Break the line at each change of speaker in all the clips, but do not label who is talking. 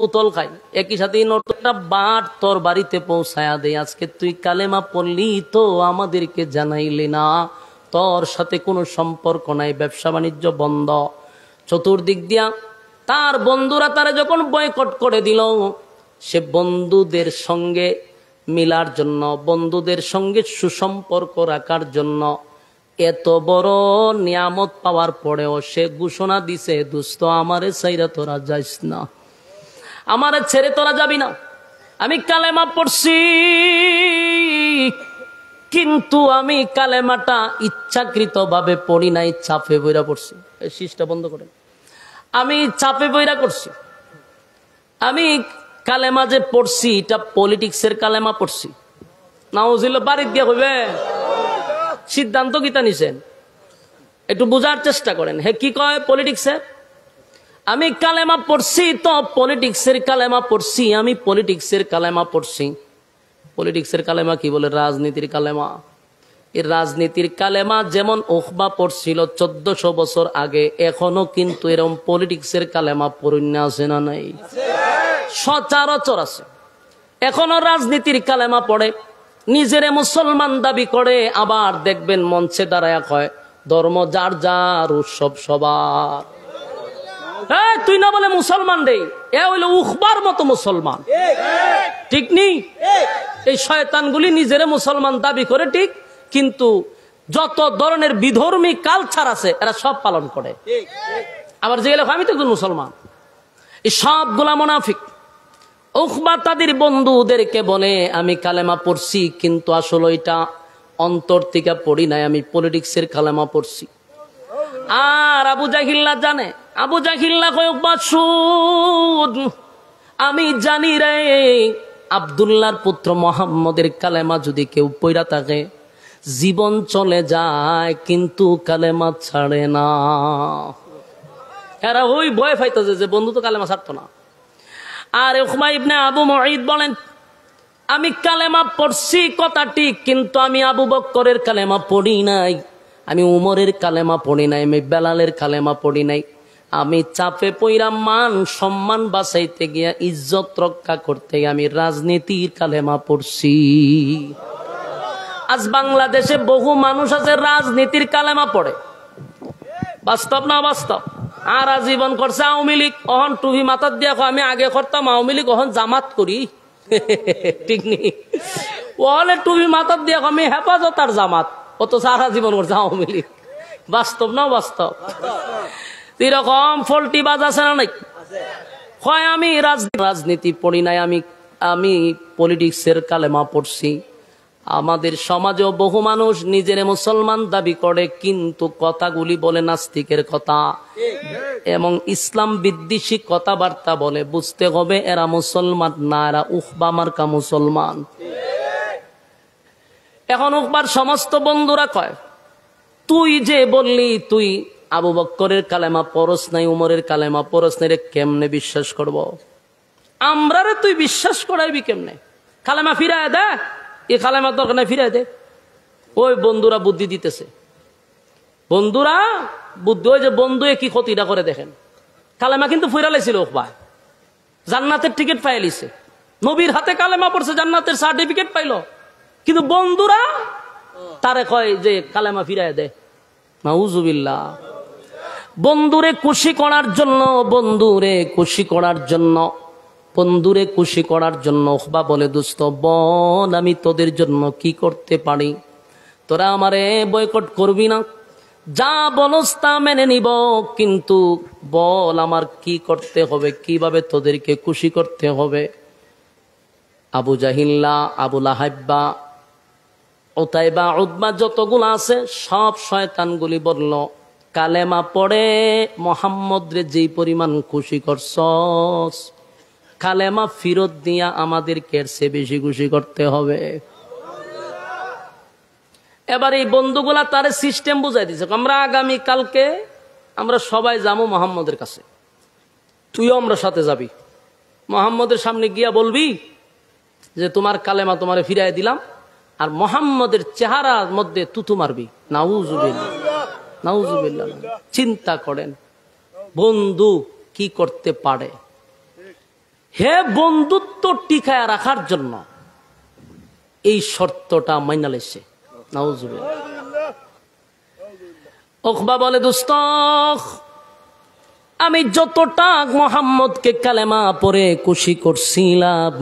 উতল খাই, একই সাথে নটা বাট তোর বাড়িতে পৌঁছায়া দেয়। আজকে তুই কালেমা পড়লি তো আমাদেরকে জানাইলি না, তোর সাথে কোনো সম্পর্ক নাই, ব্যবসা বাণিজ্য বন্ধ। চতুর্দিক দিয়া তার বন্ধুরা তারা যখন বয়কট করে দিল, সে বন্ধুদের সঙ্গে মিলার জন্য, বন্ধুদের সঙ্গে সুসম্পর্ক রাখার জন্য, এত বড় নিয়ামত পাওয়ার পরেও সে ঘোষণা দিছে, দোস্ত আমারে ছাইরা তোরা যাইস না, আমারে ছেড়ে তোরা যাবি না। আমি কালেমা পড়ছি, কিন্তু আমি কালেমাটা ইচ্ছাকৃত ভাবে পড়ি নাই, চাপে বইরা পড়ছি। এই শীষটা বন্ধ করেন। আমি চাপে বইরা করছি। আমি কালেমা যে পড়ছি এটা পলিটিক্সের কালেমা পড়ছি। নাউজিল্লাহ বাড়ি দিয়া হইবে, সিদ্ধান্ত কিতা নিছেন একটু বোঝার চেষ্টা করেন। হে কি কয় পলিটিক্সের? আমি কালেমা পড়ছি তো পলিটিক্সের কালেমা পড়ছি, আমি পলিটিক্সের কালেমা পড়ছি। পলিটিক্সের কালেমা কি বলে? রাজনীতির কালেমা। এই রাজনীতির কালেমা যেমন উখবা পড়ছিল 1400 বছর আগে, এখনো কিন্তু এরকম পলিটিক্সের কালেমা পড়িনা আছে না নাই? সচরাচর আছে। এখনো রাজনীতির কালেমা পড়ে, নিজেরে মুসলমান দাবি করে, আবার দেখবেন মঞ্চে দাঁড়ায় কয় ধর্ম যার যার, উৎসব সবার। তুই না বলে মুসলমান রে, এ হইলো উখবার মতো মুসলমান, ঠিক নেই? এই শয়তানগুলি নিজেরে মুসলমান দাবি করে ঠিক, কিন্তু যত ধরনের বিধর্মী কালচার আছে এরা সব পালন করে। আবার যে আমি তো একজন মুসলমান, এই সবগুলা মুনাফিক। উখবা তাদের বন্ধুদেরকে বলে আমি কালেমা পড়ছি, কিন্তু আসলে এটা অন্তর থেকে পড়ি নাই, আমি পলিটিক্সের কালেমা পড়ছি। আর আবু জাহিল্লা জানে, আবু জাহিল্লা কয় উখবা শুন, আমি জানি রে আব্দুল্লাহর পুত্র মোহাম্মদের কালেমা যদি কেউ পড়া থাকে জীবন চলে যায়, কিন্তু কালেমা ছাড়ে না। এরা ওই ভয় পাইতেছে যে বন্ধু তো কালেমা ছাড়তো না। আর উকবা ইবনে আবু মুঈদ বলেন আমি কালেমা পড়ছি কথা ঠিক, কিন্তু আমি আবু বকরের কালেমা পড়ি নাই, আমি উমরের কালেমা পড়ি নাই, আমি বেলালের কালেমা পড়ি নাই। আমি চাপে পইরা মান সম্মান বাঁচাইতে গিয়া, ইজ্জত রক্ষা করতে গিয়ে আমি রাজনীতির কালেমা পড়ছি। আজ বাংলাদেশে বহু মানুষ আছে রাজনীতির কালেমা পড়ে, বাস্তব না বাস্তব? আর আজীবন করছে আওয়ামী লীগ, অহন টুপি মাথার দিয়া আমি আগে করতাম আওয়ামী লীগ, অহন জামাত করি, ঠিক নেই? ওহলে টুপি মাথার দিয়া আমি হেফাজত আর জামাত, অত সারা জীবন করছে আওয়ামী লীগ। বাস্তব না বাস্তব? এরকম ফল্টি বাজ আছে না নাই? হয় আমি রাজনীতি পড়ি নাই, আমি পলিটিক্সের কালেমা পড়ছি। আমাদের সমাজেও বহু মানুষ নিজের মুসলমান দাবি করে, কিন্তু কথাগুলি বলে নাস্তিকের কথা এবং ইসলাম বিদ্বেষী কথাবার্তা বলে। বুঝতে হবে এরা মুসলমান না, এরা উখবা মার্কা মুসলমান। এখন উখবার সমস্ত বন্ধুরা কয় তুই যে বললি তুই আবু বকরের কালেমা পরশ নাই, উমরের কালেমা পরশ নাই, রে কেমনে বিশ্বাস করব? আমরা রে তুই বিশ্বাস করাইবি কেমনে? কালেমা ফিরায় দে, এই কালেমার দরকার নাই, ফিরাই দে। ওই বন্ধুরা বুদ্ধি দিতেছে, বন্ধুরা বুদ্ধি, ওই যে বন্ধু কি ক্ষতিটা করে দেখেন। কালেমা কিন্তু ফিরালাইছিল, উকবা জান্নাতের টিকিট পাইলিছে, নবীর হাতে কালেমা পড়ছে, জান্নাতের সার্টিফিকেট পাইলো, কিন্তু বন্ধুরা তারে কয় যে কালেমা ফিরাই দে। নাউজুবিল্লাহ। বন্ধুরে খুশি করার জন্য, বন্ধুরে খুশি করার জন্য, বন্ধুরে খুশি করার জন্য উকবা বলে দোস্ত বল আমি তোদের জন্য কি করতে পারি, তোরা আমারে বয়কট করবি না, যা বলস তা মেনে নিব, কিন্তু বল আমার কি করতে হবে, কিভাবে তোদেরকে খুশি করতে হবে। আবু জাহিল্লা, আবু লাহাব্বা, উতাইবা, উতবা যতগুলো আছে সব শয়তানগুলি বলল কালেমা পড়ে মোহাম্মদ রে যেই পরিমাণ খুশি করছস, কালেমা ফিরত দিয়া আমাদেরকে সে বেশি খুশি করতে হবে। এবার এই বন্ধুগুলা তার সিস্টেম বুঝাই দিছে, আমরা আগামী কালকে আমরা সবাই যাবো মোহাম্মদের কাছে, তুইও আমরা সাথে যাবি, মোহাম্মদের সামনে গিয়া বলবি যে তোমার কালেমা তোমারে ফিরাই দিলাম, আর মোহাম্মদের চেহারার মধ্যে তুতু মারবি। নাউজুবিল্লাহ, নাউজুবিল্লাহ। চিন্তা করেন বন্ধু কি করতে পারে। হে বন্ধুত্ব টিকায় রাখার জন্য এই শর্তটা মাইনা লেছে। নাউজুবিল্লাহ। উকবা বলে, দোস্ত আমি যতটা মোহাম্মদকে কালেমা পড়ে খুশি করছিলাম,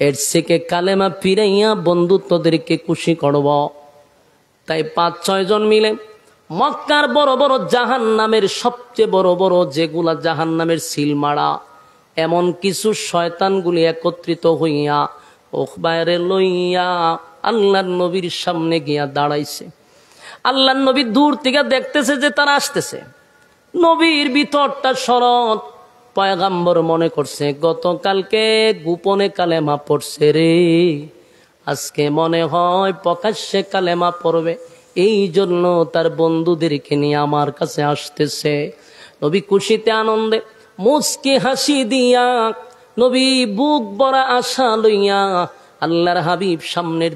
এর থেকে কালেমা ফিরাইয়া বন্ধুত্বদেরকে খুশি করব। তাই 5-6 জন মিলে মক্কার বড় বড় জাহান্নামের সবচেয়ে বড় বড় যেগুলা জাহান্নামের সিলমারা এমন কিছু শয়তানগুলি একত্রিত হইয়া উকবারে লইয়া আল্লাহর নবীর সামনে গিয়া দাঁড়াইছে। আল্লাহর নবী দূর থেকে দেখতেছে যে তারা আসতেছে। নবীর ভিতরটা শরৎ, পয়গাম্বর মনে করছে গতকালকে গোপনে কালেমা পড়ছে রে, আজকে মনে হয় প্রকাশ্যে কালেমা পড়বে, এই জন্য তার বন্ধুদেরকে নিয়ে আমার কাছে আসতেছে। নবী খুশিতে আনন্দে মুচকি হাসি দিয়া, নবী বুক ভরা আশা লইয়া আল্লাহর হাবিব সামনের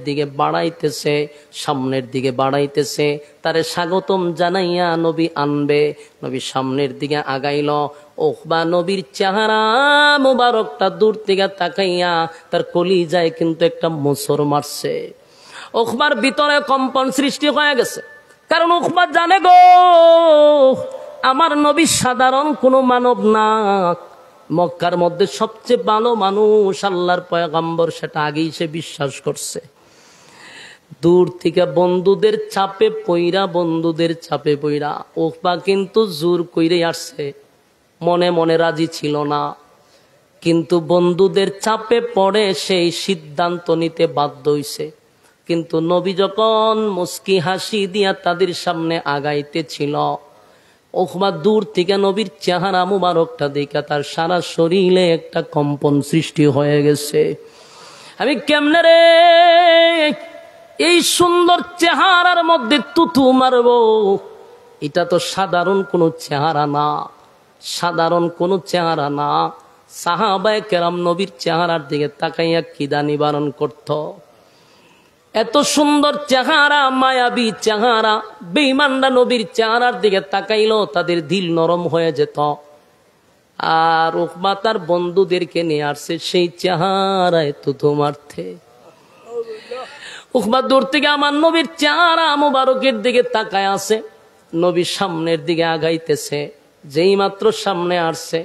দিকে বাড়াইতেছে, তারে স্বাগতম জানাইয়া নবী আনবে। নবী সামনের দিকে আগাইল। উকবা নবীর চেহারা মুবারকটা দূর থেকে তাকাইয়া তার কলিজায় কিন্তু একটা মোচড় মারছে। উকবার ভিতরে কম্পন সৃষ্টি হয়ে গেছে, কারণ উকবা জানে গো আমার নবী সাধারণ কোনো মানব না, মক্কার মধ্যে সবচেয়ে ভালো মানুষ আল্লাহর পয়গম্বর, সেটা আগেই সে বিশ্বাস করছে। দূর থেকে বন্ধুদের চাপে পইরা উকবা কিন্তু জোর কইরে আসছে, মনে মনে রাজি ছিল না, কিন্তু বন্ধুদের চাপে পড়ে সেই সিদ্ধান্ত নিতে বাধ্য হইছে। কিন্তু নবী যখন মুস্কি হাসি দিয়া তাদের সামনে আগাইতেছিল, উকবা দূর থেকে নবীর চেহারা মুবারকটা দেখে তার সারা শরীরে একটা কম্পন সৃষ্টি হয়ে গেছে। আমি কেমনে রে এই সুন্দর চেহারার মধ্যে তুতু মারব? এটা তো সাধারণ কোনো চেহারা না, সাহাবায়ে কেরাম নবীর চেহারার দিকে তাকাইয়া কিদা নিবারণ করত। এত সুন্দর চেহারা, মায়াবী চেহারা, বেঈমানরা নবীর চেহারার দিকে তাকাইলো তাদের দিল নরম হয়ে যেত। আর উকবা তার বন্ধুদেরকে নিয়ে আসছে সেই চেহারায় তুতু মারতে। উকবা দূর থেকে আমার নবীর চেহারা মুবারকের দিকে তাকায় আছে, নবীর সামনের দিকে আগাইতেছে। যেই মাত্র সামনে আসছে,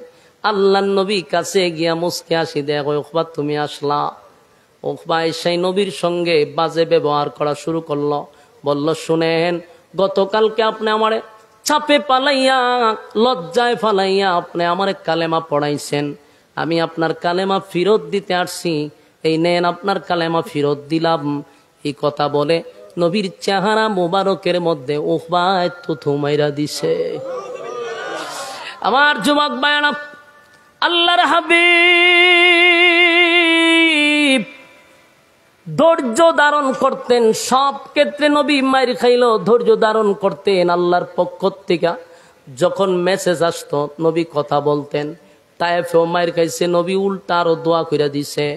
আল্লাহর নবী কাছে গিয়া মুস্কি হাসি দেয়, উকবা তুমি আসলা। উকবা এসে নবীর সঙ্গে বাজে ব্যবহার করা শুরু করলো। বলল, শুনেন, গতকালকে আপনি আমারে চাপে পালাইয়া লজ্জায় ফালাইয়া আপনি আমারে কালেমা পড়াইছেন, আমি আপনার কালেমা ফেরত দিতে আসছি, এই নেন আপনার কালেমা ফেরত দিলাম। এই কথা বলে নবীর চেহারা মোবারকের মধ্যে উকবা থুথু মাইরা দিছে। আমার যুবক ভাইরা, আল্লাহর হাবিব ধৈর্য ধারণ করতেন সব ক্ষেত্রে। নবী মাইর খাইল, ধৈর্য ধারণ করতেন আল্লাহর পক্ষ থেকে। যখন মেসেজ আসতো নবী কথা বলতেন। তায়েফেও মাইর খাইছে, নবী উল্টা আরো দোয়া কইরা দিছে।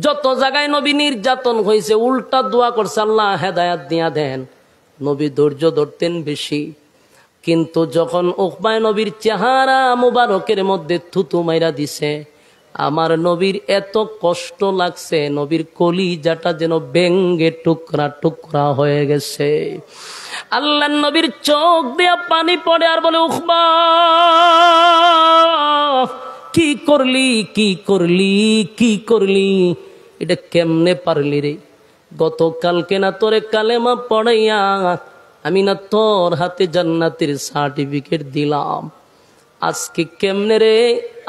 যত জায়গায় নবী নির্যাতন হয়েছে উল্টা দোয়া করছে, আল্লাহ হেদায়াত দিয়া দেন। নবী ধৈর্য ধরতেন বেশি। কিন্তু যখন উকবা নবীর চেহারা মুবারকের মধ্যে থুতু মাইরা দিছে, আমার নবীর এত কষ্ট লাগছে, নবীর কলিজাটা যেন বেঙ্গে টুকরা টুকরা হয়ে গেছে। আল্লাহ নবীর চোখ দিয়া পানি পড়ে আর বলে, উকবা কি করলি, এটা কেমনে পারলি রে? গতকালকে না তোরে কালেমা পড়াইয়া আমি না তোর হাতে জান্নাতের সার্টিফিকেট দিলাম, আজকে কেমনে রে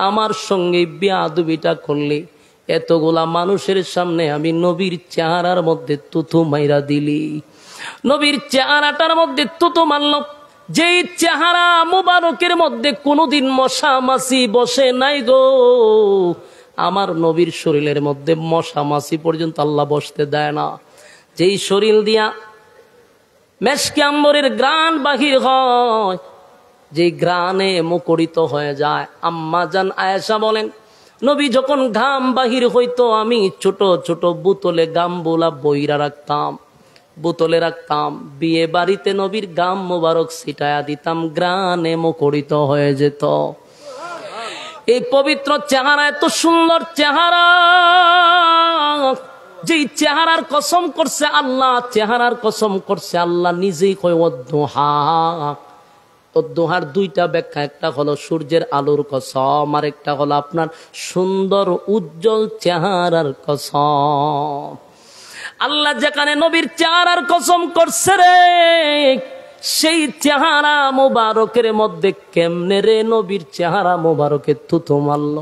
আমার সঙ্গে বেয়াদবিটা করলি? এতগুলা মানুষের সামনে আমি নবীর চেহারার মধ্যে তুতু মাইরা দিলি। নবীর চেহারাটার মধ্যে তুতু মারল, যেই চেহারা মুবারকের মধ্যে কোনোদিন মশা মাছি বসে নাই গো। আমার নবীর শরীরের মধ্যে মশা মাছি পর্যন্ত আল্লাহ বসতে দেয় না। যেই শরীর দিয়া মেশকে আম্বরের গ্রান বাহির হয়, যে গ্রানে মুখরিত হয়ে যায়। আম্মা জান আয়েশা বলেন, নবী যখন ঘাম বাহির হইতো আমি ছোট ছোট বোতলে গামগুলা বইরা রাখতাম, বিয়ে বাড়িতে নবীর গাম মোবারক ছিটায়া দিতাম, গ্রানে মুখরিত হয়ে যেত। এই পবিত্র চেহারা, এত সুন্দর চেহারা, যেই চেহারার কসম করছে আল্লাহ, চেহারার কসম করছে আল্লাহ নিজেই। কয় ওয়াদ্দুহা, ওয়াদ্দুহার দুইটা ব্যাখ্যা, একটা হলো সূর্যের আলোর কসম, আর একটা হলো আপনার সুন্দর উজ্জ্বল চেহারার কসম। আল্লাহ যেখানে নবীর চেহারার কসম করছে রে, সেই চেহারা মোবারকের মধ্যে কেমনে রে নবীর চেহারা মোবারকে থুতু মারল।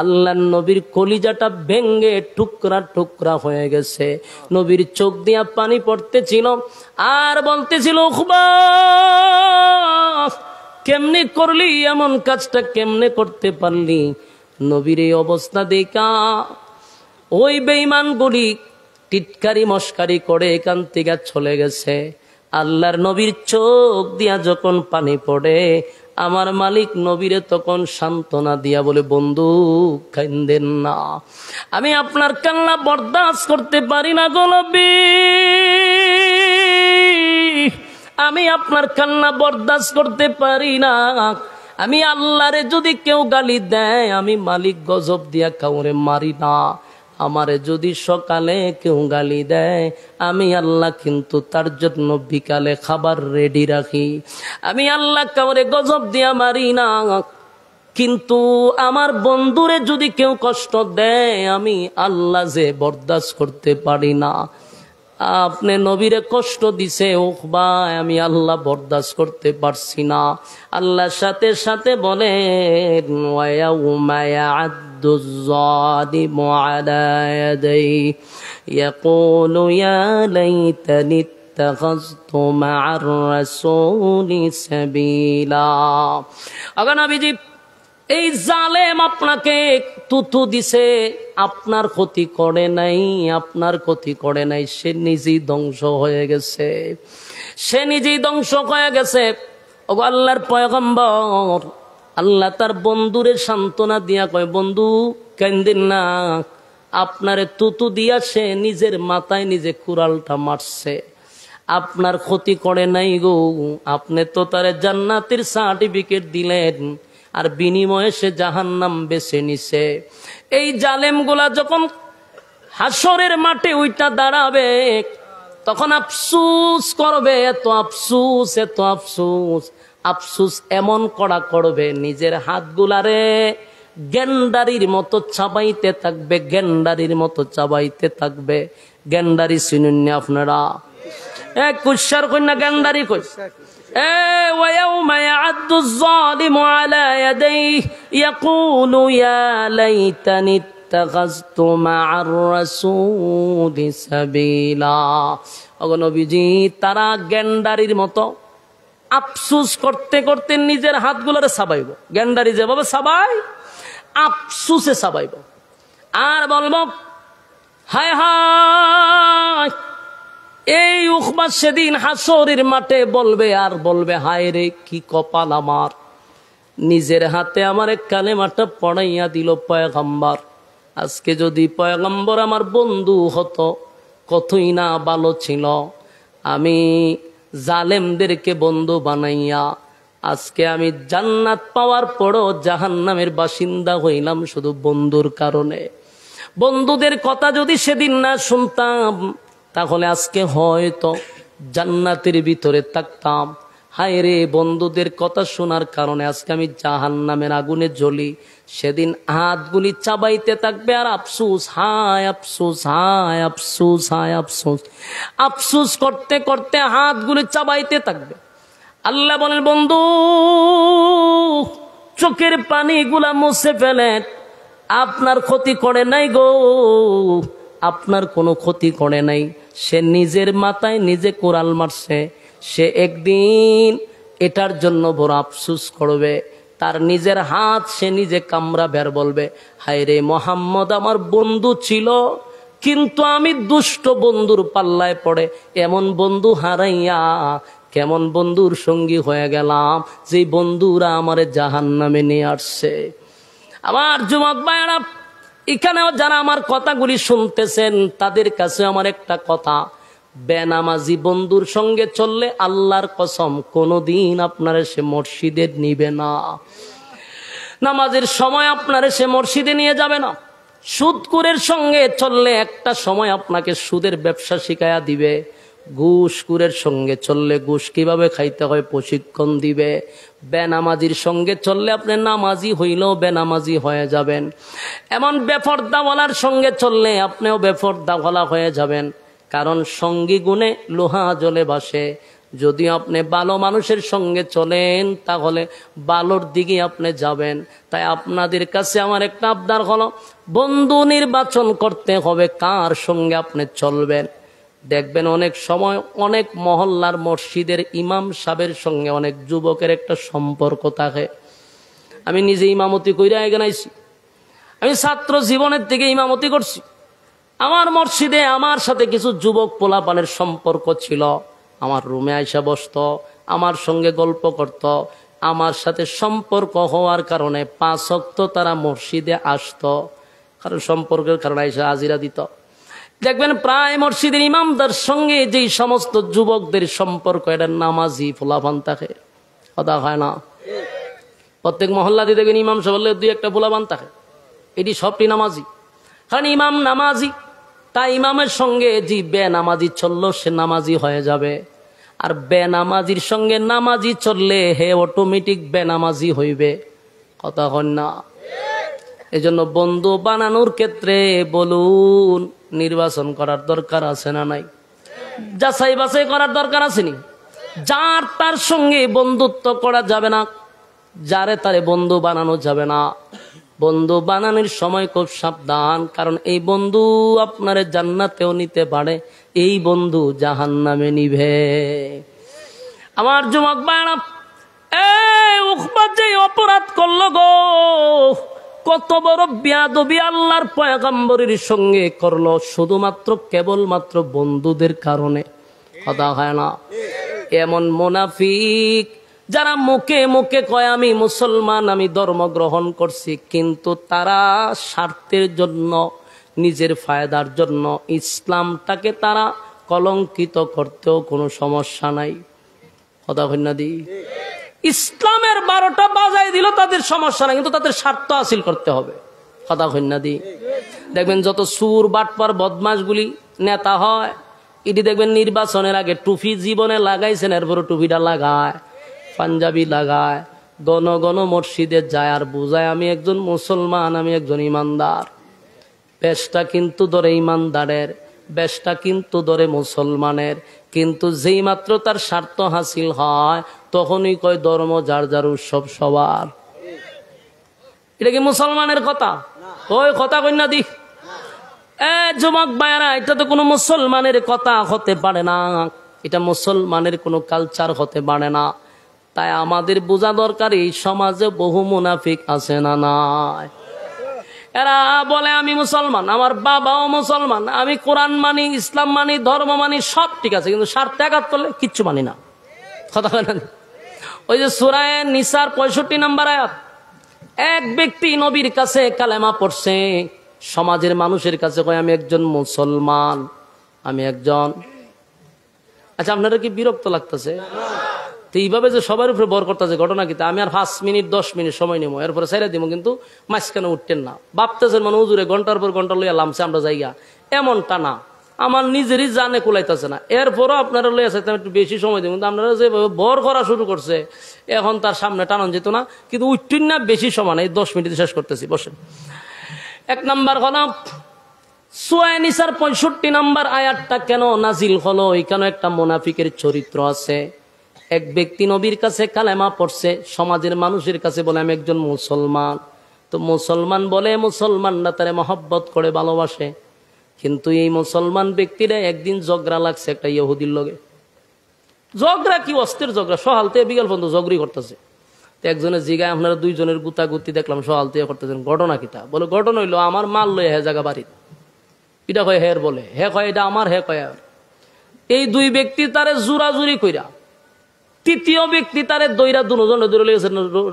আল্লাহ নবীর কলিজাটা ভেঙ্গে টুকরা টুকরা হয়ে গেছে, নবীর চোখ দিয়া পানি পড়তেছিল, আর বলতেছিল উখবা কেমনে করলি এমন কাজটা, কেমনে করতে পারলি? নবীর এই অবস্থা দেখা ওই বেঈমানগুলি টিটকারি মস্কারি করে এখান থেকে চলে গেছে। আল্লাহর নবীর চোখ দিয়া যখন পানি পড়ে, আমার মালিক নবীরে তখন সান্ত্বনা দিয়া বলে, বন্ধু কাঁদেন না, আমি আপনার কান্না বরদাস্ত করতে পারি না গো নবী, আমি আপনার কান্না বরদাস্ত করতে পারি না। আমি আল্লাহরে যদি কেউ গালি দেয়, আমি মালিক গজব দিয়া কাউরে মারি না। আমারে যদি সকালে কেউ গালি দেয়, আমি আল্লাহ কিন্তু তার জন্য বিকালে খাবার রেডি রাখি। আমি আল্লাহ কাউরে গজব দিয়া মারি না, কিন্তু আমার বন্ধুরে যদি কেউ কষ্ট দেয়, আমি আল্লাহ যে বরদাস্ত করতে পারি না। আপনি নবীরে কষ্ট দিছে উখবা, আমি আল্লাহ বরদাস্ত করতে পারছি না। আল্লাহর সাথে সাথে বলেন ওয়ায়াউমা ইয়া'আদ্দুয যালিমু আলা ইয়াদাইহি ইয়াকুলু ইয়া লাইতানি ইত্তাখাযতু মা'আর রাসূলি সাবিলা। আগে নবীজি, এই জালেম আপনাকে তুতু দিছে, আপনার ক্ষতি করে নাই, আপনার ক্ষতি করে নাই, সে নিজেই ধ্বংস হয়ে গেছে, সে নিজেই ধ্বংস হয়ে গেছে। ওগো আল্লাহর পয়গম্বর, আল্লাহ তার বন্ধুরে সান্ত্বনা দিয়া কয়, বন্ধু কান্দেন না, আপনারে তুতু দিয়া সে নিজের মাথায় নিজে কুড়ালটা মারছে, আপনার ক্ষতি করে নাই গো। আপনি তো তারে জান্নাতের সার্টিফিকেট দিলেন, আর বিনিময়ে সে জাহান্নাম বেছে নিছে। এই জালেমগুলা যখন হাসরের মাঠে ওইটা দাঁড়াবে, তখন আফসুস করবে, এত আফসুস, এত আফসুস, আফসুস এমন করা করবে, নিজের হাতগুলারে গেন্ডারির মতো চাবাইতে থাকবে, গেন্ডারির মতো চাবাইতে থাকবে। গেন্ডারি চিনুন না আপনারা? কুশার কন্যা গেন্ডারি কই? ويوم يعض الظالم على يديه يقول يا ليتني اتخذت مع الرسول سبيلا। ওগো নবীজি, তারা গেন্ডারির মতো আফসুস করতে করতে নিজের হাতগুলোরে সাবাইব, গেন্ডারি যেভাবে সাবাই আফসুসে সাবাইব, আর বলবো হায় হায়। এই উখবা সেদিন হাসরের মাঠে বলবে, আর বলবে হায় রে কি কপাল আমার, নিজের হাতে আমার কালেমাটা পড়াইয়া দিল পয়গম্বর। আজকে যদি পয়গম্বর আমার বন্ধু হতো, কতই না ভালো ছিল। আমি জালেমদেরকে বন্ধু বানাইয়া আজকে আমি জান্নাত পাওয়ার পরও জাহান্নামের বাসিন্দা হইলাম শুধু বন্ধুর কারণে। বন্ধুদের কথা যদি সেদিন না শুনতাম, তাহলে আজকে হয়তো জান্নাতের ভিতরে থাকতাম। হায় রে, বন্ধুদের কথা শোনার কারণে আজকে আমি জাহান্নামের আগুনে জ্বলি। সেদিন হাতগুলি চাবাইতে থাকবে আর আফসুস, হায় আফসুস, হায় আফসুস, হায় আফসুস, আফসুস করতে করতে হাতগুলি চাবাইতে থাকবে। আল্লাহ বলেন, বন্ধু চোখের পানিগুলা মুছে ফেলেন, আপনার ক্ষতি করে নাই গো, আপনার কোনো ক্ষতি করে নাই। সে নিজের মাথায় নিজে কোরাল মারছে, সে একদিন এটার জন্য বড় আফসুস করবে। তার নিজের হাত সে নিজে কামড়া বের বলবে, হায় রে মোহাম্মদ আমার বন্ধু ছিল, কিন্তু আমি দুষ্ট বন্ধুর পাল্লায় পড়ে এমন বন্ধু হারাইয়া কেমন বন্ধুর সঙ্গী হয়ে গেলাম, যে বন্ধুরা আমারে জাহান্নামে নিয়ে আসছে। আমার যুবক ভাইরা, এখানেও যারা আমার কথাগুলি শুনতেছেন, তাদের কাছে আমার একটা কথা, বেনামাজি বন্ধুর সঙ্গে চললে আল্লাহর কসম কোনোদিন আপনারা সে মসজিদে নিবে না। নামাজের সময় আপনারে সে মসজিদে নিয়ে যাবে না। সুদখোরের সঙ্গে চললে একটা সময় আপনাকে সুদের ব্যবসা শিখাইয়া দিবে। ঘুষখোরের সঙ্গে চললে ঘুষ কিভাবে খাইতে হয় প্রশিক্ষণ দিবে। বেনামাজির সঙ্গে চললে আপনি নামাজি হইলেও বেনামাজি হয়ে যাবেন। এমন বেপরদাওয়ালার সঙ্গে চললে আপনিও বেপরদাওয়ালা হয়ে যাবেন। কারণ সঙ্গী গুণে লোহা জলে ভাসে। যদি আপনি ভালো মানুষের সঙ্গে চলেন তাহলে ভালোর দিকে আপনি যাবেন। তাই আপনাদের কাছে আমার একটা আবদার হলো, বন্ধু নির্বাচন করতে হবে কার সঙ্গে আপনি চলবেন। দেখবেন অনেক সময় অনেক মহল্লার মসজিদের ইমাম সাহেবের সঙ্গে অনেক যুবকের একটা সম্পর্ক থাকে। আমি নিজে ইমামতি কইরা এখানে আইছি। আমি ছাত্র জীবনের থেকে ইমামতি করছি। আমার মসজিদে আমার সাথে কিছু যুবক পোলাপানের সম্পর্ক ছিল। আমার রুমে আইসা বসতো, আমার সঙ্গে গল্প করত। আমার সাথে সম্পর্ক হওয়ার কারণে 5 ওয়াক্ত তারা মসজিদে আসতো। কারণ সম্পর্কের কারণে আইসা হাজিরা দিত। দেখবেন প্রায় মসজিদের ইমামদার সঙ্গে যেই সমস্ত যুবকদের সম্পর্ক, এটা নামাজি পোলাপান থাকে। কথা হয় না? প্রত্যেক মহল্লাতে দেখবেন ইমাম সাহেব বললে 2-1টা পোলাপান থাকে। এটি সবটি নামাজি। কারণ ইমাম নামাজি, তাই ইমামের সঙ্গে যে বেনামাজি চললো সে নামাজি হয়ে যাবে। আর বেনামাজির সঙ্গে নামাজি চললে হে অটোমেটিক বেনামাজি হইবে। কথা হয় না? এজন্য বন্ধু বানানোর ক্ষেত্রে বলুন, নির্বাচন করার দরকার আছে না নাই? যাচাই বাছাই করার দরকার আছে নি? যার তার সঙ্গে বন্ধুত্ব করা যাবে না, যারে তারে বন্ধু বানানো যাবে না। বন্ধু বানানোর সময় খুব সাবধান, কারণ এই বন্ধু আপনারে জান্নাতেও নিতে পারে, এই বন্ধু জাহান্নামে নিবে। আমার যুবক ভাইরা, উকবা যে অপরাধ করলো গো, কত বড় বেয়াদবি আল্লাহর পয়গম্বরের সঙ্গে করলো, শুধুমাত্র কেবলমাত্র বন্ধুদের কারণে। কথা হয় না? এমন মুনাফিক যারা মুখে মুখে কয় আমি মুসলমান, আমি ধর্ম গ্রহণ করছি, কিন্তু তারা স্বার্থের জন্য, নিজের ফায়দার জন্য ইসলামটাকে তারা কলঙ্কিত করতেও কোনো সমস্যা নাই। কথা কন্যা দি, ইসলামের 12টা বাজায় দিল তাদের সমস্যা নাই, কিন্তু তাদের স্বার্থ হাসিল করতে হবে। কথা কন্যা দি, দেখবেন যত সুর বাটপার বদমাশগুলি নেতা হয়, এটি দেখবেন নির্বাচনের আগে টুপি জীবনে লাগাইছেন, এরপরে টুপিটা লাগায়, পাঞ্জাবি লাগায়, গণ মসজিদে যায় আর বুঝায় আমি একজন মুসলমান, আমি একজন ইমানদার। বেশটা কিন্তু ধরে ইমানদারের, বেশটা কিন্তু ধরে মুসলমানের, কিন্তু যেই মাত্র তার স্বার্থ হাসিল হয় তখনই কয় ধর্ম যার যার, উৎসব সবার। এটা কি মুসলমানের কথা? ওই কথা কই না দি। যুবক ভাইরা, এটা তো কোনো মুসলমানের কথা হতে পারে না, এটা মুসলমানের কোনো কালচার হতে পারে না। তাই আমাদের বোঝা দরকার এই সমাজে বহু মুনাফিক আছে না নাই? এরা বলে আমি মুসলমান, আমার বাবাও মুসলমান, আমি কোরআন মানি, ইসলাম মানি, ধর্ম মানি, সব ঠিক আছে, কিন্তু স্বার্থ আঘাত করলে কিচ্ছু মানি না। কথা বলেন? ওই যে সূরা নিসার 65 নম্বর আয়াত, এক ব্যক্তি নবীর কাছে কালেমা পড়ছে, সমাজের মানুষের কাছে কয় আমি একজন মুসলমান, আমি একজন। আচ্ছা, আপনারা কি বিরক্ত লাগতেছে? তো এইভাবে যে সবার উপরে বর করতেছে, ঘটনা কি? আমি আর 5 মিনিট 10 মিনিট সময় নেবো, এরপরে ছেড়ে দিব, কিন্তু মাঝখানে উঠতেন না। ভাবতেছেন মানে হুজুরে ঘন্টার পর ঘন্টা লইয়া লামছে আমরা জায়গা, এমনটা না। আমার নিজেরই জানে কুলাইতেছে না, এরপরও আপনারা লইয়া চাইতে একটু বেশি সময় দিব, কিন্তু আপনারা যেভাবে বর করা শুরু করছে এখন তার সামনে টানান যেত না, কিন্তু উঠতেন না বেশি সময় নেই, 10 মিনিট শেষ করতেছি, বসেন। 1 নাম্বার হলো সূরা নিসার 65 নম্বর আয়াতটা কেন নাজিল হলো? এখানে একটা মুনাফিকের চরিত্র আছে। এক ব্যক্তি নবীর কাছে কালেমা পড়ছে, সমাজের মানুষের কাছে বলে আমি একজন মুসলমান। তো মুসলমান বলে, মুসলমানরা তারে মহব্বত করে, ভালোবাসে, কিন্তু এই মুসলমান ব্যক্তিরা একদিন ঝগড়া লাগছে একটা ইহুদির লগে। ঝগড়া কি অস্থির ঝগড়া, সহালতে বিকাল পর্যন্ত ঝগড়ি করতেছে। তো একজনের জিগায় আপনারা 2 জনের গুতাগুতি দেখলাম সহালতে করতেছেন, ঘটনা কিতা? বলে ঘটনা হইলো আমার মাল লয়ে হে জায়গা বাড়ি, এটা কয় হের, বলে হে কয় এটা আমার, হে কয়। এই 2 ব্যক্তি তারে জুরাজুরি কইরা, 3য় ব্যক্তি তারে দইরা দুজন দৌড়ে লেগেছে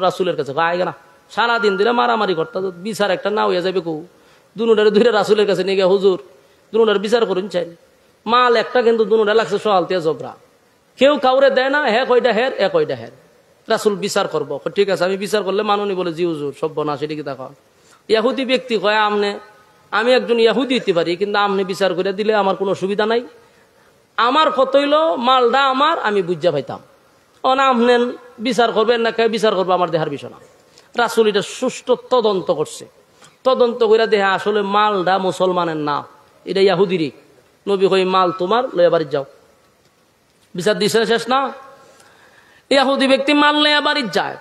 রাসুলের কাছে। আয় না, সারাদিন ধরে মারামারি করতে, বিচার একটা না হইয়া যাবে কৌ, দুটারে ধরে রাসুলের কাছে নিয়ে গিয়ে হুজুর দুটার বিচার করুন চাই। মাল একটা, কিন্তু দুটা লাগছে সহালতিয়া ঝগড়া, কেউ কাউরে দেয় না, হে কয়টা হের, এ কয়টা হের। রাসূল বিচার করবো। ঠিক আছে, আমি বিচার করলে মানুনি বলে জি হুজুর সব বনা সেটি কি দেখো। ইহুদি ব্যক্তি কয় আমি একজন ইহুদি হইতে পারি, কিন্তু আপনি বিচার করে দিলে আমার কোনো অসুবিধা নাই। আমার কত হইল মালটা আমার, আমি বুঝা পাইতাম। আপনি বিচার করবেন না, কে বিচার করবো আমার দেহার বিষয় না। রাসূল এটা সুষ্ঠু তদন্ত করছে, তদন্ত করে দেহা আসলে মালটা মুসলমানের না, এটা ইহুদিরই। নবী কই মাল তোমার, লইয়া বাড়ি যাও। বিচার দিছে, শেষ না? ইহুদি ব্যক্তি মাল লইয়া বাড়ি যায়।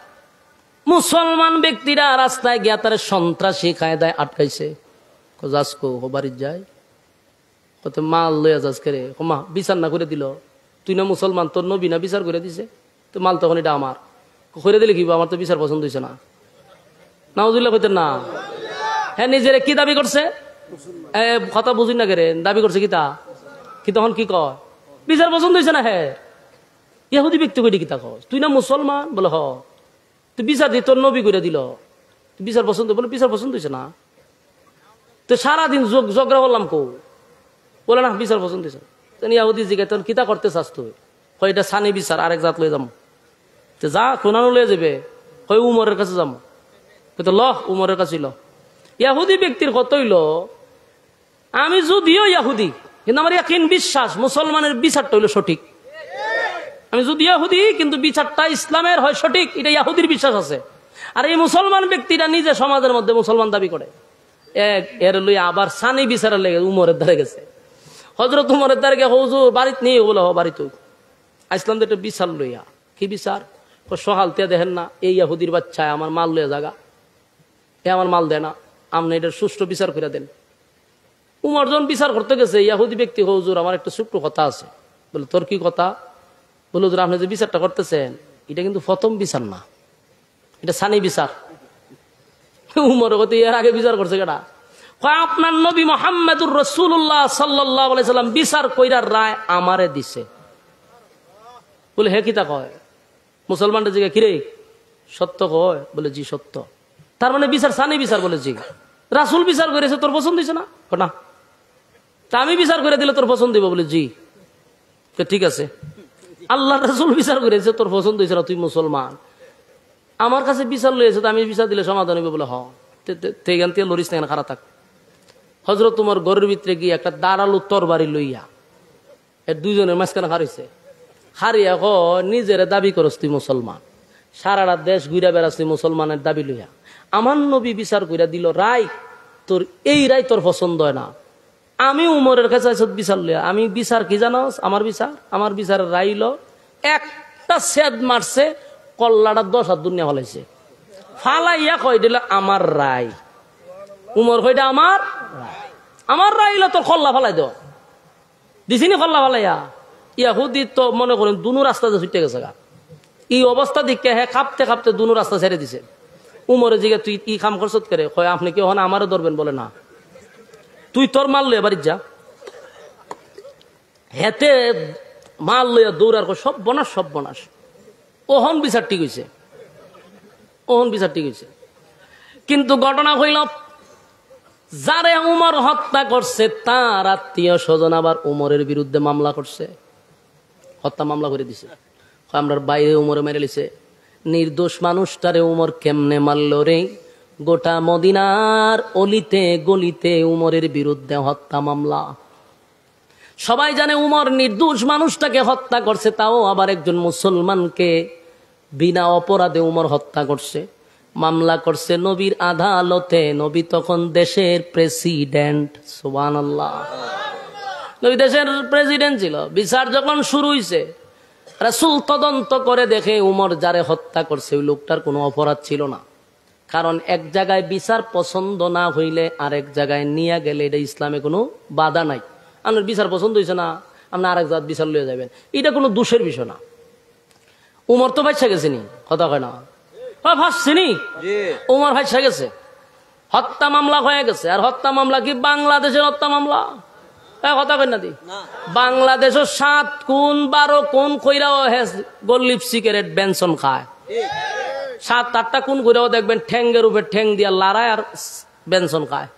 মুসলমান ব্যক্তিরা রাস্তায় গিয়া তার সন্ত্রাসী কায়দায় আটকাইছে। যাসকো বাড়ি যায়, কত মাল লইয়া যাস করে, মা বিচার না করে দিল, তুই না মুসলমান, তোর নবী না বিচার করে দিছে, তো মাল তখন এটা আমার করে দিলে কি, আমার তো বিচার পছন্দ হয়েছে না। নাউজুবিল্লাহ কইতেন না? হ্যাঁ, নিজের কি দাবি করছে? কথা বুঝি না করে দাবি করছে কি তখন কি কয়? বিচার পছন্দ হয়েছে না। হ্যাঁ, ইহুদি ব্যক্তি কই কি তা কয়, তুই না মুসলমান? বলে হ, তুই বিচার দি, তোর নবী করে দিল, বিচার পছন্দ, বলে বিচার পছন্দ হয়েছে না। তো সারাদিন ঝগড়া করলাম কো, বলে না বিচার পছন্দ হয়েছে। ইহুদি জিজ্ঞাসা, তোর কিতা করতে চাস তুই? হয় এটা সানি বিচার, আরেক জাত লয়ে যাম। তো যা, কোনানো লয়ে যাবে, হয় উমরের কাছে যাম। তো ল, উমরের কাছে ল। ইহুদি ব্যক্তির কত হইল, আমি যদিও ইহুদি, কিন্তু আমার ইয়াকিন বিশ্বাস মুসলমানের বিচারটা হইল সঠিক। আমি যদি ইহুদি, কিন্তু বিচারটা ইসলামের হয় সঠিক, এটা ইহুদির বিশ্বাস আছে। আর এই মুসলমান ব্যক্তিটা নিজে সমাজের মধ্যে মুসলমান দাবি করে। এর লইয়া আবার সানি বিচারের লেগে উমরের দ্বারে গেছে। হযরত উমরের দ্বারে গিয়ে, হুজুর বাড়িতে নেই, বলে হ বাড়িতে আসলাম তো একটা বিচার লইয়া। কি বিচার? সহালতে দেখেন না, এই ইহুদির বাচ্চায় আমার মাল লইয়া জাগা, এ আমার মাল দেয় না, আপনি এটার সুষ্ঠু বিচার করে দেন। উমর যখন বিচার করতে গেছে, ইহুদি ব্যক্তি, হুজুর আমার একটা ছোট্ট কথা আছে। বলে তোর কি কথা? বলে হুজুর আপনি যে বিচারটা করতেছেন, এটা কিন্তু প্রথম বিচার না, এটা সানি বিচার। উমর কত এর আগে বিচার করছে কেডা? আপনার নবী মুহাম্মদুর রাসূলুল্লাহ সাল্লাল্লাহু আলাইহি সাল্লাম বিচার কইরার রায় আমারে দিছে। বলে হে কিতা কয়? মুসলমানদের জিজ্ঞাসা, কিরে সত্য কয়? বলে জি সত্য। তার মানে বিচার সানি বিচার? বলে জি। রাসূল বিচার করেছে, তোর পছন্দ হয়েছে না? না, তা আমি বিচার করে দিলে তোর পছন্দ হইব? বলে জি। ঠিক আছে, আল্লাহ রাসূল বিচার করেছে, তোর পছন্দ হয়েছে না, তুই মুসলমান, আমার কাছে বিচার লইয়েছে, তো আমি বিচার দিলে সমাধান হইবে। বলে হ, তেগান দিয়ে লড়িস না, খারাপ থাক। হযরত উমর ঘরের ভিতরে গিয়ে একটা দাঁড়ালো তরবারি লইয়া এর দুইজনের মাঝখানে হারিয়েছে। হারিয়া নিজের দাবি করস তুই মুসলমান, সারাটা দেশ ঘুরা বেড়াস তুই মুসলমানের দাবি লইয়া, আমার নবী বিচার কইরা দিল রায়, তোর এই রায় তোর পছন্দ হয় না, আমি উমরের কাছে বিচার লইয়া, আমি বিচার কি জানোস? আমার বিচারের রায় হইল একটা সেদ মারছে, কল্লাটা 10 হাত দুনিয়া ফলাইছে, ফালাইয়া কই দিল আমার রায়। উমর কইটা আমার রায় হইল তোর কল্লা ফালাই দেওয়া, দিছিনি কল্লা ফালাইয়া। ইহুদি তো মনে করেন দুনো রাস্তাতে ছুটে গেছে গা, এই অবস্থা দেখে হ্যাঁ কাঁপতে কাঁপতে দুনো রাস্তা ছেড়ে দিছে। উমরের জিগে তুই কি কাম করছত করে? কয় আপনি কি হন আমারও ধরবেন? বলে না, তুই তোর মাল লইয়া বাড়ির যা। হেতে মাল লইয়া দৌড়ার সব বনাস। ওহন বিচার ঠিক হয়েছে, কিন্তু ঘটনা হইল যারে উমর হত্যা করছে তার আত্মীয় স্বজন আবার উমরের বিরুদ্ধে মামলা করছে, হত্যা মামলা করে দিছে। আমরা বাইরে উমরে মেরে লিছে, নির্দোষ মানুষটারে উমর কেমনে মারল রে? গোটা মদিনার অলিতে গলিতে উমরের বিরুদ্ধে হত্যা মামলা। সবাই জানে উমর নির্দোষ মানুষটাকে হত্যা করছে, তাও আবার একজন মুসলমানকে বিনা অপরাধে উমর হত্যা করছে। মামলা করছে নবীর আদালতে, নবী তখন দেশের প্রেসিডেন্ট। সুবহানাল্লাহ, নবী দেশের প্রেসিডেন্ট ছিল। বিচার যখন শুরু হয়েছে, রাসূল তদন্ত করে দেখে উমর যারে হত্যা করছে ওই লোকটার কোনো অপরাধ ছিল না। কারণ এক জায়গায় বিচার পছন্দ না হইলে আরেক জায়গায় নিয়ে গেলে এটা ইসলামে কোনো বাধা নাই। আপনার বিচার পছন্দ হয়েছে না, আপনি আরেক জায়গায় বিচার লইয়া যাবেন, এটা কোনো দোষের বিষয় না। উমর তো ভাইসা গেছেনি, কথা কয় না, ভাসছিনি, উমর ভাইসা গেছে, হত্যা মামলা হয়ে গেছে। আর হত্যা মামলা কি বাংলাদেশের হত্যা মামলা? কথা কই না দি, বাংলাদেশের 7 খুন 12 খুন কইরাও গোল্লিপ সিগারেট বেনসন খায়, 7-8টা খুন কইরাও দেখবেন ঠ্যাঙ্গের উপরে ঠ্যাং দিয়া লড়ায় আর বেনসন খায়।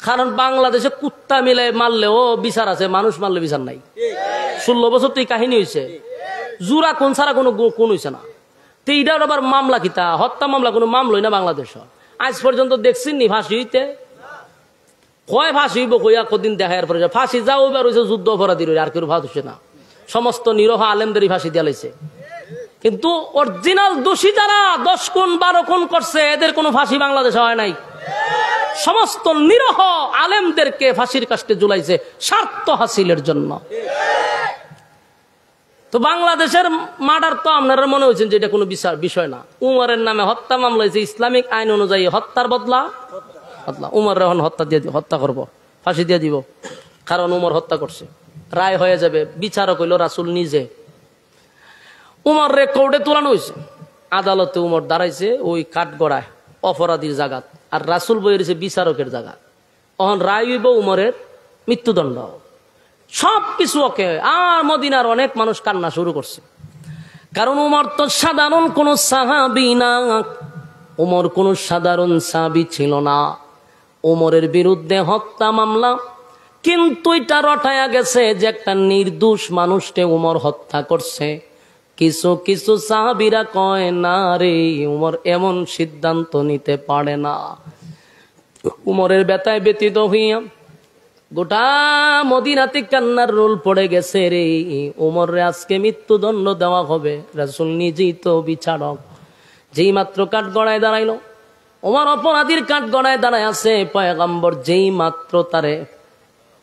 কারণ বাংলাদেশে কুত্তা মিলে মারলেও বিচার আছে, মানুষ মারলে বিচার নাই। 16 বছর তো এই কাহিনী হয়েছে, জুরা কোন ছাড়া কোনো কোন হয়েছে না। তো এইটার আবার মামলা কিতা, হত্যা মামলা কোনো মামলাই না বাংলাদেশ আজ পর্যন্ত দেখছেন নি ফাঁসি হইতে? কয় ফাঁসি হইব কইয়া কদিন দেখার পরে ফাঁসি যাও এবার হয়েছে যুদ্ধ অপরাধী আর কেউ ফাঁস হচ্ছে না, সমস্ত নিরহ আলেমদেরই ফাঁসি দিয়া লাইছে। কিন্তু অরিজিনাল দোষী যারা 10 খুন 12 খুন করছে এদের কোনো ফাঁসি বাংলাদেশে হয় নাই। সমস্ত নিরহ আলেমদেরকে ফাঁসির কাস্টে ঝুলাইছে স্বার্থ হাসিলের জন্য। তো বাংলাদেশের মার্ডার তো আপনারা মনে হয়েছেন যে এটা কোনো বিষয় না। উমরের নামে হত্যা মামলা হয়েছে, ইসলামিক আইন অনুযায়ী হত্যার বদলা উমর এখন হত্যা করব, ফাঁসি দিয়ে দিব, কারণ উমর হত্যা করছে, রায় হয়ে যাবে। বিচারক হইল রাসূল নিজে। উমর রে কোর্টে তোলানো হয়েছে, আদালতে উমর দাঁড়াইছে ওই কাঠগড়ায় অপরাধীর জায়গা, আর রাসূল বইয়েছে বিচারকের জায়গা। এখন রায় হইব উমরের মৃত্যুদণ্ড। সবকিছু ওকে। আর মদিনার অনেক মানুষ কান্না শুরু করছে, কারণ উমর তো সাধারণ কোন সাহাবী না, উমর কোন সাধারণ সাহাবী ছিল না। উমরের বিরুদ্ধে হত্যা মামলা, কিন্তু এটা রটায়া গেছে যে একটা নির্দোষ মানুষকে উমর হত্যা করছে। কিছু কিছু সাহাবীরা কয় না রে, উমর এমন সিদ্ধান্ত নিতে পারে না। উমরের ব্যথায় ব্যতীত হইয়া গোটা মদিনাতে কান্নার রোল পড়ে গেছে রে, উমর রে আজকে মৃত্যুদণ্ড দেওয়া হবে। রাসূল নিজেই তো বিচারক। যেই মাত্র কাঠ গড়ায় দাঁড়াইলো, উমর অপরাধীর কাঠ গড়ায় দাঁড়ায় আছে, পয়গম্বর যেই মাত্র তারে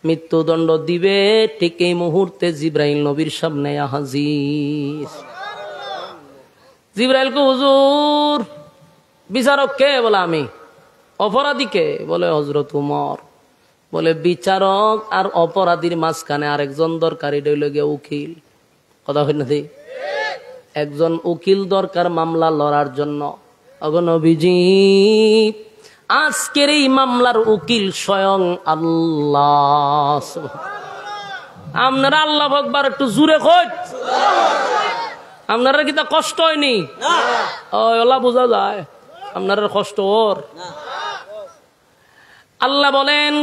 মৃত্যুদণ্ড দিবে ঠিক এই মুহূর্তে জিব্রাইল নবীর সামনে হাজির। জিব্রাইল কো হুজুর বিচারক কে? বলে আমি। অপরাধী কে? বলে হযরত উমর। বলে বিচারক আর অপরাধীর মাঝখানে আরেকজন দরকার, এটা হইল গিয়ে উকিল। কথা হয় না? একজন উকিল দরকার মামলা লড়ার জন্য। নবীজি আজকের এই মামলার উকিল স্বয়ং আল্লাহ। আপনারা আল্লাহ আকবার একটু জুড়ে কই, আপনারা কি তা কষ্ট হয়নি? ওলা বোঝা যায় আপনারা কষ্ট ওর। আল্লাহ বলেন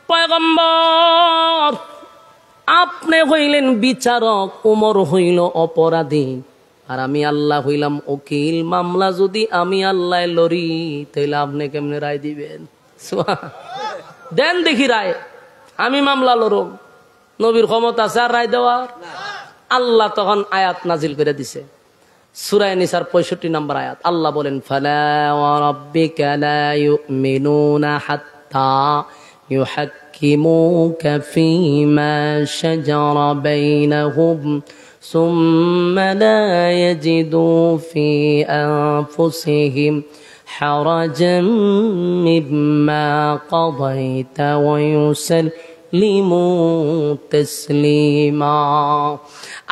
পয়গম্বর আপনি হইলেন বিচারক, উমর হইল অপরাধী, আর আমি আল্লাহ হইলাম উকিল। মামলা যদি আমি আল্লাহ লড়ি তাহলে আপনি কেমনে রায় দিবেন? দেন দেখি রায়। আমি মামলা লড়ব, নবীর ক্ষমতা আছে আর রায় দেওয়ার? আল্লাহ তখন আয়াত নাজিল করে দিছে, সূরা নিসার 65 নম্বর আয়াত। আল্লাহ বলেন ফালা ওয়া রাব্বিকা লা ইউমিনুনা হাত্তা ইউহাক্কিমুকা ফীমা শাজারা বাইনাহুম সুম্মা লা ইয়াজিদু ফি আনফুসিহিম হারাজাম মিম্মা কাদাইতা ওয়া ইউসাল্লিমু তাসলিমা।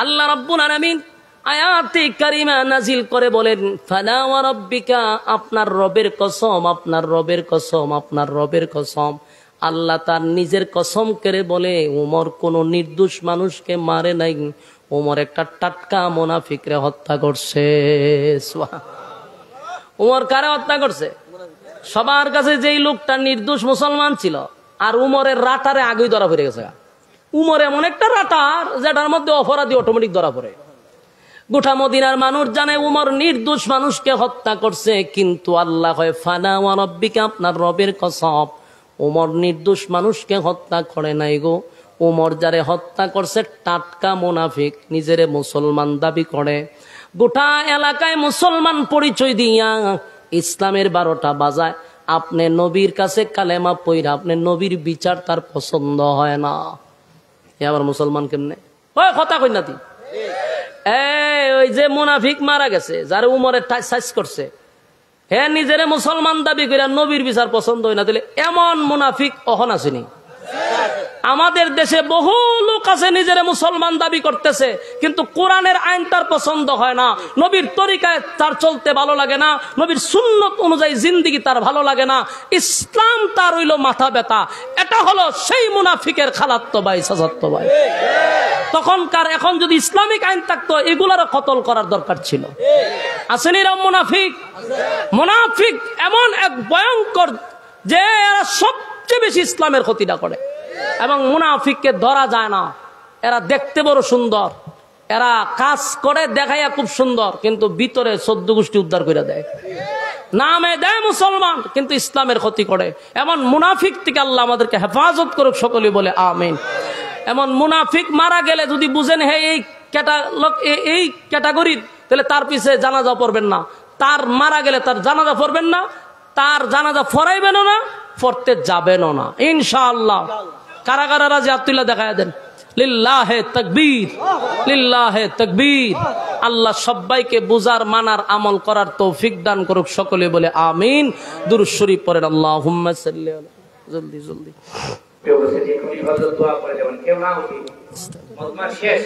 আল্লাহ রাব্বুল আলামিন আয়াতে কারিমা নাজিল করে বলেন ফালা ওয়া রাব্বিকা, আপনার রবের কসম, আপনার রবের কসম, আপনার রবের কসম। আল্লাহ তার নিজের কসম করে বলে উমর কোন নির্দোষ মানুষকে মারে নাই, উমর একটা টাটকা মুনাফিকরে হত্যা করছে। উমর কারে হত্যা করছে? সবার কাছে যেই লোকটা নির্দোষ মুসলমান ছিল, আর উমরের রাটারে আগেই ধরা পড়ে গেছে। উমর এমন একটা রাটার যেটার মধ্যে অপরাধী অটোমেটিক ধরা পড়ে। গোটা মদিনার মানুষ জানে উমর নির্দোষ মানুষকে হত্যা করছে, কিন্তু আল্লাহ হয় ফালা ওয়া রাব্বিকা, আপনার রবের কসম, উমর নির্দোষ মানুষকে হত্যা করে নাই গো। উমর যারে হত্যা করছে টাটকা মুনাফিক, নিজেরে মুসলমান দাবি করে, গোটা এলাকায় মুসলমান পরিচয় দিয়া ইসলামের 12টা বাজায়। আপনি নবীর কাছে কালেমা পইরা আপনি নবীর বিচার তার পছন্দ হয় না, এ আবার মুসলমান কেমনে? ওই কথা কই না তুই? ওই যে মুনাফিক মারা গেছে, যারা উমরের সাইজ করছে, হে নিজেরে মুসলমান দাবি করে নবীর বিচার পছন্দ হয় না, তাহলে এমন মুনাফিক অহন আসেনি? আমাদের দেশে বহু লোক আছে নিজেরা মুসলমান দাবি করতেছে, কিন্তু কোরআনের আইন তার পছন্দ হয় না, নবীর তরিকায় তার চলতে ভালো লাগে না, নবীর সুন্নত অনুযায়ী জিন্দেগি তার ভালো লাগে না, ইসলাম তার হইল মাথা ব্যথা। এটা হলো সেই মুনাফিকের খালাত্তো ভাই, চাচাতো ভাই। তখনকার এখন যদি ইসলামিক আইন থাকতো এগুলারও কতল করার দরকার ছিল। আসেনি এরকম মুনাফিক? মুনাফিক এমন এক ভয়ঙ্কর যে এরা সবচেয়ে বেশি ইসলামের ক্ষতিটা করে, এবং মুনাফিককে ধরা যায় না। এরা দেখতে বড় সুন্দর, এরা কাজ করে দেখাইয়া খুব সুন্দর, কিন্তু ভিতরে 14 গোষ্ঠী উদ্ধার করে দেয়। নামে দেয় মুসলমান, কিন্তু ইসলামের ক্ষতি করে। এমন মুনাফিক থেকে আল্লাহ আমাদেরকে হেফাজত করুক, সকলে বলে আমিন। এমন মুনাফিক মারা গেলে যদি বুঝেন হে এই ক্যাটাগরি, তাহলে তার পিছে জানাজা পড়বেন না, তার মারা গেলে তার জানাজা পড়বেন না, তার জানাজা পড়াইবেনও না, পড়তে যাবেনও না ইনশাআল্লাহ। কারা কারা রাজি আব্দুল্লাহ দেখায় দেন। লিল্লাহে তাকবীর, লিল্লাহে তাকবীর। আল্লাহ সবাইকে বুঝার মানার আমল করার তৌফিক দান করুক, সকলে বলে আমিন। দুরূদ শরীফ পড়েন আল্লাহুম্মা সাল্লি আলা। জলদি জলদি
কেউ বসে যে কোন ইবাদত দোয়া করে, যেমন কেউ না উঠি মজমা শেষ